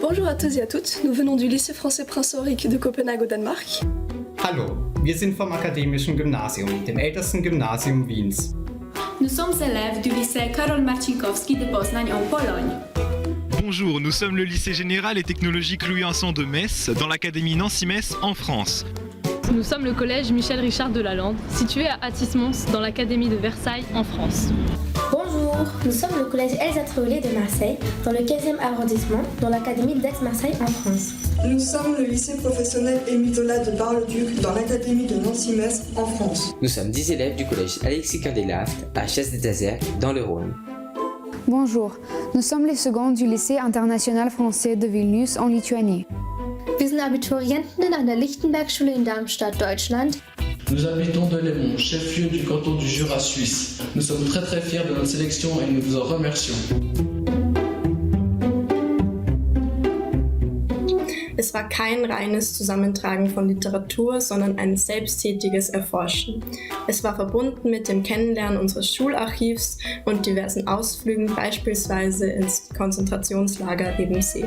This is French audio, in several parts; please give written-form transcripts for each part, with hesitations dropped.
Bonjour à tous et à toutes, nous venons du lycée français Prince Ulrich de Copenhague au Danemark. Hallo, wir sind vom Akademischen Gymnasium, dem ältesten Gymnasium Wiens. Nous sommes élèves du lycée Karol Marcinkowski de Poznań en Pologne. Bonjour, nous sommes le lycée général et technologique Louis Vincent de Metz, dans l'académie Nancy-Metz en France. Nous sommes le collège Michel Richard de Lalande, situé à Athis-Mons, dans l'académie de Versailles en France. Bonjour, nous sommes le collège Elsa Triolet de Marseille, dans le 15e arrondissement, dans l'académie d'Aix-Marseille en France. Nous sommes le lycée professionnel Émile Zola de Bar-le-Duc, dans l'académie de Nancy-Metz en France. Nous sommes 10 élèves du collège Alexis Cœur des Laftes, à Chasse-des-Déserts, dans le Rhône. Bonjour, nous sommes les seconds du lycée international français de Vilnius en Lituanie. Wir sind Abiturientinnen an der Lichtenberg-Schule in Darmstadt, Deutschland. Nous habitons Delémont, chef-lieu du canton du Jura suisse. Nous sommes très fiers de notre sélection et nous vous en remercions. Es war kein reines Zusammentragen von Literatur, sondern ein selbsttätiges Erforschen. Es war verbunden mit dem Kennenlernen unseres Schularchivs und diversen Ausflügen, beispielsweise ins Konzentrationslager Ebensee.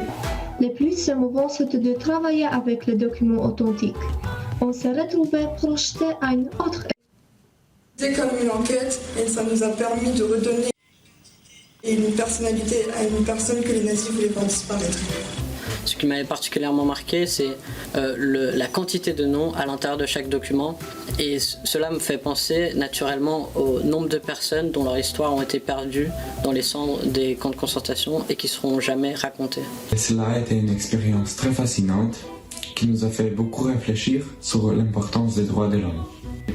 Le plus émouvant, c'était de travailler avec les documents authentiques. On s'est retrouvés projetés à une autre. C'était comme une enquête et ça nous a permis de redonner une personnalité à une personne que les nazis voulaient voir disparaître. Ce qui m'avait particulièrement marqué, c'est la quantité de noms à l'intérieur de chaque document. Et cela me fait penser naturellement au nombre de personnes dont leur histoire ont été perdues dans les cendres des camps de concentration et qui ne seront jamais racontées. Cela a été une expérience très fascinante qui nous a fait beaucoup réfléchir sur l'importance des droits de l'homme.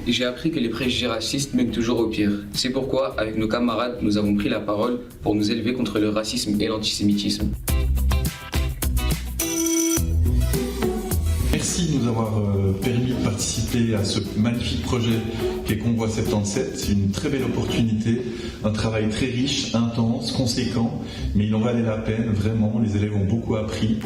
J'ai appris que les préjugés racistes mènent toujours au pire. C'est pourquoi, avec nos camarades, nous avons pris la parole pour nous élever contre le racisme et l'antisémitisme. Merci de nous avoir permis de participer à ce magnifique projet qu'est Convoi 77. C'est une très belle opportunité, un travail très riche, intense, conséquent, mais il en valait la peine, vraiment, les élèves ont beaucoup appris.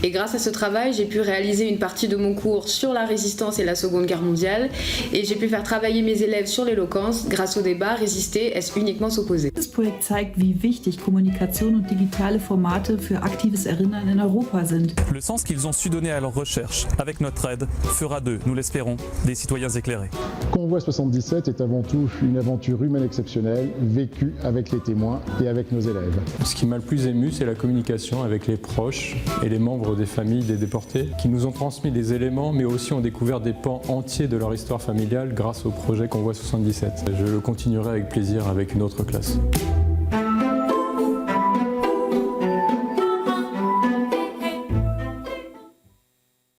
Et grâce à ce travail, j'ai pu réaliser une partie de mon cours sur la résistance et la Seconde Guerre mondiale, et j'ai pu faire travailler mes élèves sur l'éloquence grâce au débat Résister, est-ce uniquement s'opposer. Das Projekt zeigt, wie wichtig Kommunikation und digitale Formate für aktives Erinnern in Europa sind. Le sens qu'ils ont su donner à leur recherche, avec notre aide, fera d'eux, nous l'espérons, des citoyens éclairés. Convoi 77 est avant tout une aventure humaine exceptionnelle, vécue avec les témoins et avec nos élèves. Ce qui m'a le plus ému, c'est la communication avec les proches et les membres des familles des déportés, qui nous ont transmis des éléments, mais aussi ont découvert des pans entiers de leur histoire familiale grâce au projet Convoi 77. Je le continuerai avec plaisir avec une autre classe.